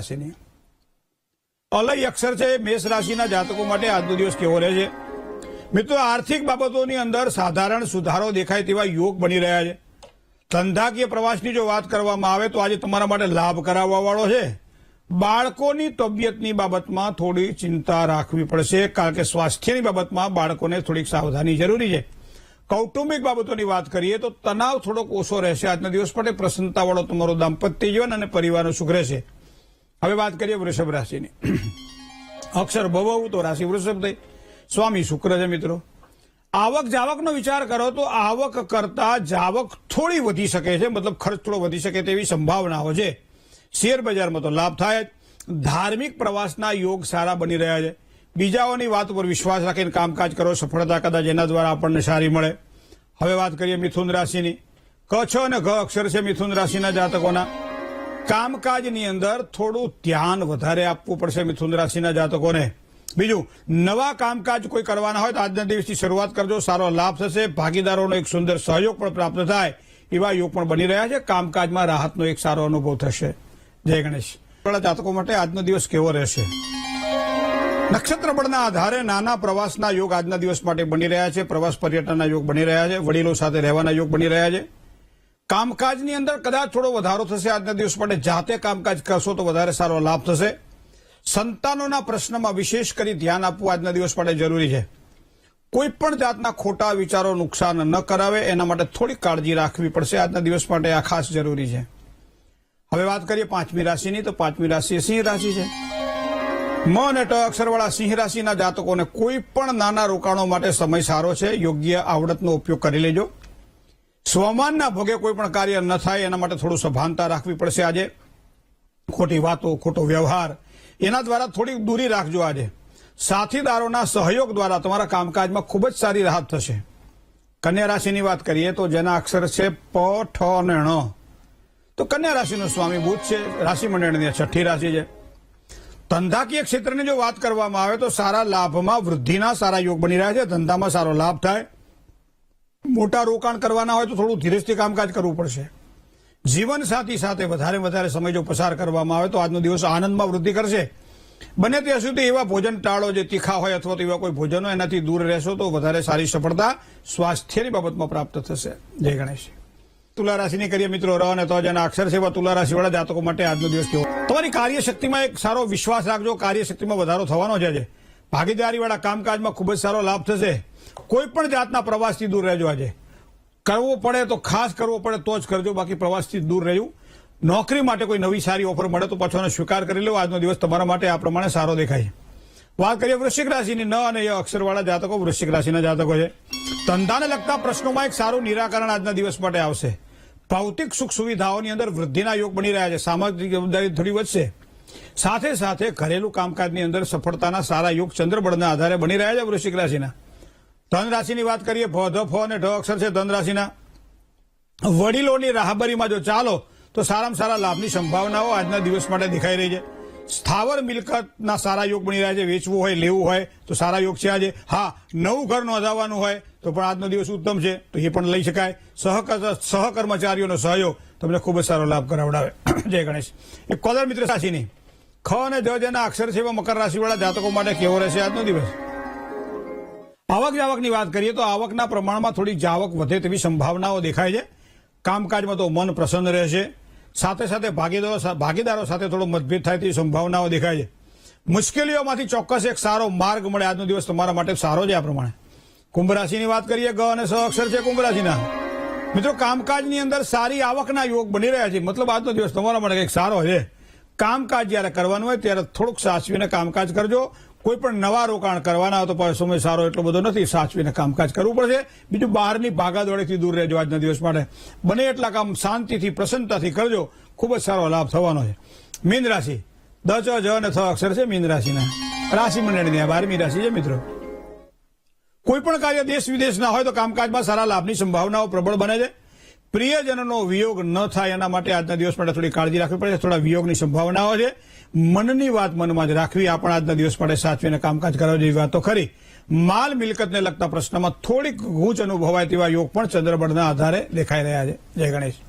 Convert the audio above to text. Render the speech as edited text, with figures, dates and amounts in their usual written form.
રાશિની અલય અક્ષર છે મેષ રાશિના જાતકો માટે આજનો દિવસ કેવો રહેશે? મિત્રો, આર્થિક બાબતોની અંદર સાધારણ સુધારો દેખાય તેવા યોગ બની રહ્યા છે. ધંધાકીય પ્રવાસની જો વાત કરવામાં આવે તો આજે તમારા માટે લાભ કરાવવા વાળો છે. બાળકોની તબિયતની બાબતમાં થોડી ચિંતા રાખવી પડશે, કારણ કે સ્વાસ્થ્યની બાબતમાં બાળકોને થોડીક સાવધાની જરૂરી છે. કૌટુંબિક બાબતોની વાત કરીએ તો તણાવ થોડોક ઓછો રહેશે આજના દિવસ માટે. પ્રસન્નતાવાળો તમારો દાંપત્ય જીવન અને પરિવારનું સુખ રહેશે. હવે વાત કરીએ વૃષભ રાશિની. અક્ષર ભવ તો રાશિ વૃષભ થઈ. સ્વામી શુક્ર છે. મિત્રો, આવક જાવકનો વિચાર કરો તો આવક કરતા જાવક થોડી વધી શકે છે, મતલબ ખર્ચ થોડો વધી શકે તેવી સંભાવનાઓ છે. શેર બજારમાં તો લાભ થાય જ. ધાર્મિક પ્રવાસના યોગ સારા બની રહ્યા છે. બીજાઓની વાત ઉપર વિશ્વાસ રાખીને કામકાજ કરો, સફળતા કદાચ એના દ્વારા આપણને સારી મળે. હવે વાત કરીએ મિથુન રાશિની. ક, છ અને ઘ અક્ષર છે મિથુન રાશિના જાતકોના. કામકાજની અંદર થોડું ધ્યાન વધારે આપવું પડશે મિથુન રાશિના જાતકોને. બીજું, નવા કામકાજ કોઈ કરવાના હોય તો આજના દિવસથી શરૂઆત કરજો, સારો લાભ થશે. ભાગીદારોનો એક સુંદર સહયોગ પણ પ્રાપ્ત થાય એવા યોગ પણ બની રહ્યા છે. કામકાજમાં રાહતનો એક સારો અનુભવ થશે. જય ગણેશ. જાતકો માટે આજનો દિવસ કેવો રહેશે? નક્ષત્ર બળના આધારે નાના પ્રવાસના યોગ આજના દિવસ માટે બની રહ્યા છે. પ્રવાસ પર્યટનના યોગ બની રહ્યા છે. વડીલો સાથે રહેવાના યોગ બની રહ્યા છે. કામકાજની અંદર કદાચ થોડો વધારો થશે આજના દિવસ માટે. જાતે કામકાજ કરશો તો વધારે સારો લાભ થશે. સંતાનોના પ્રશ્નમાં વિશેષ કરી ધ્યાન આપવું આજના દિવસ માટે જરૂરી છે. કોઈ પણ જાતના ખોટા વિચારો નુકસાન ન કરાવે એના માટે થોડી કાળજી રાખવી પડશે આજના દિવસ માટે. આ ખાસ જરૂરી છે. હવે વાત કરીએ પાંચમી રાશિની. તો પાંચમી રાશિ સિંહ રાશિ છે. મ અને ટ અક્ષરવાળા સિંહ રાશિના જાતકોને કોઈ પણ નાના રોકાણો માટે સમય સારો છે. યોગ્ય આવડતનો ઉપયોગ કરી લેજો. સ્વમાનના ભોગે કોઈ પણ કાર્ય ન થાય એના માટે થોડું સભાનતા રાખવી પડશે આજે. ખોટી વાતો, ખોટો વ્યવહાર એના દ્વારા થોડી દૂરી રાખજો આજે. સાથીદારોના સહયોગ દ્વારા તમારા કામકાજમાં ખૂબ જ સારી રાહત થશે. કન્યા રાશિની વાત કરીએ તો જેના અક્ષર છે પ, ઠ અને ણ. તો કન્યા રાશિનો સ્વામી બુધ છે. રાશિ મંડળની છઠ્ઠી રાશિ છે. ધંધાકીય ક્ષેત્રની જો વાત કરવામાં આવે તો સારા લાભમાં વૃદ્ધિના સારા યોગ બની રહ્યા છે. ધંધામાં સારો લાભ થાય. મોટા રોકાણ કરવાના હોય તો થોડું ધીરજથી કામકાજ કરવું પડશે. જીવનસાથી સાથે વધારે સમય જો પસાર કરવામાં આવે તો આજનો દિવસ આનંદમાં વૃદ્ધિ કરશે. બને ત્યાં સુધી એવા ભોજન ટાળો જે તીખા હોય અથવા તો એવા કોઈ ભોજનો એનાથી દૂર રહેશો તો વધારે સારી સફળતા સ્વાસ્થ્યની બાબતમાં પ્રાપ્ત થશે. જય ગણેશ. તુલા રાશિની કરીએ મિત્રો. ર અને ત જેના અક્ષર છે એવા તુલા રાશિવાળા જાતકો માટે આજનો દિવસ કેવો? તમારી કાર્યશક્તિમાં એક સારો વિશ્વાસ રાખજો. કાર્યશક્તિમાં વધારો થવાનો છે આજે. ભાગીદારીવાળા કામકાજમાં ખૂબ જ સારો લાભ થશે. કોઈ પણ જાતના પ્રવાસથી દૂર રહેજો આજે. કરવો પડે તો ખાસ કરવો પડે તો જ કરજો, બાકી પ્રવાસથી દૂર રહેવું. નોકરી માટે કોઈ નવી સારી ઓફર મળે તો પાછો સ્વીકાર કરી લો. આજનો દિવસ તમારા માટે આ પ્રમાણે સારો દેખાય. વાત કરીએ વૃશ્ચિક રાશિની. ન અને ય અક્ષરવાળા જાતકો વૃશ્ચિક રાશિના જાતકો છે. ધંધાને લગતા પ્રશ્નોમાં એક સારું નિરાકરણ આજના દિવસ માટે આવશે. ભૌતિક સુખ સુવિધાઓની અંદર વૃદ્ધિના યોગ બની રહ્યા છે. સામાજિક જવાબદારી થોડી વધશે. સાથે સાથે ઘરેલું કામકાજની અંદર સફળતાના સારા યોગ ચંદ્રબળના આધારે બની રહ્યા છે વૃશ્ચિક રાશિના. ધન રાશિની વાત કરીએ. ભ, ધ, ફ અને ઢ અક્ષર છે ધન રાશિના. વડીલોની રાહબરીમાં જો ચાલો તો સારામાં સારા લાભની સંભાવનાઓ આજના દિવસ માટે દેખાઈ રહી છે. સ્થાવર મિલકતના સારા યોગ બની રહ્યા છે. વેચવું હોય, લેવું હોય તો સારા યોગ છે આજે. હા, નવું ઘર નોંધાવવાનું હોય તો પણ આજનો દિવસ ઉત્તમ છે, તો એ પણ લઈ શકાય. સહકર્મચારીઓનો સહયોગ તમને ખૂબ જ સારો લાભ કરાવડાવે. જય ગણેશ. એક કોલર મિત્ર રાશિની. ખ અને જ જેના અક્ષર છે એવા મકર રાશિવાળા જાતકો માટે કેવો રહેશે આજનો દિવસ? આવક જાવકની વાત કરીએ તો આવકના પ્રમાણમાં થોડી જાવક વધે તેવી સંભાવનાઓ દેખાય છે. કામકાજમાં તો મન પ્રસન્ન રહેશે. સાથે સાથે ભાગીદારો સાથે થોડો મતભેદ થાય તેવી સંભાવનાઓ દેખાય છે. મુશ્કેલીઓમાંથી ચોક્કસ એક સારો માર્ગ મળે. આજનો દિવસ તમારા માટે સારો છે. આ પ્રમાણે કુંભ રાશિની વાત કરીએ. ગ અને સ અક્ષર છે કુંભ રાશિના. મિત્રો, કામકાજની અંદર સારી આવકના યોગ બની રહ્યા છે. મતલબ આજનો દિવસ તમારા માટે કંઈક સારો છે. કામકાજ જયારે કરવાનું હોય ત્યારે થોડુંક સાચવીને કામકાજ કરજો. કોઈ પણ નવા રોકાણ કરવાના હોય તો સમય સારો એટલો બધો નથી. સાચવીને કામકાજ કરવું પડશે. બીજું, બહારની ભાગાદોડીથી દૂર રહેજો આજના દિવસ માટે. બને એટલા કામ શાંતિથી પ્રસન્નતાથી કરજો. ખૂબ જ સારો લાભ થવાનો છે. મીન રાશિ. દ, ચ, જ અને થ અક્ષર છે મીન રાશિના. રાશિ મંડળની 12મી રાશિ છે મિત્રો. કોઈ પણ કાર્ય દેશ વિદેશના હોય તો કામકાજમાં સારા લાભની સંભાવનાઓ પ્રબળ બને છે. પ્રિયજનોનો વિયોગ ન થાય એના માટે આજના દિવસ માટે થોડી કાળજી રાખવી પડે. થોડા વિયોગની સંભાવનાઓ છે. મનની વાત મનમાં જ રાખવી. આ પણ આજના દિવસ માટે સાચવીને કામકાજ કરવા જેવી વાત તો ખરી. માલ મિલકતને લગતા પ્રશ્નમાં થોડીક ગૂંચ અનુભવાય તેવા યોગ પણ ચંદ્રબળના આધારે દેખાઈ રહ્યા છે. જય ગણેશ.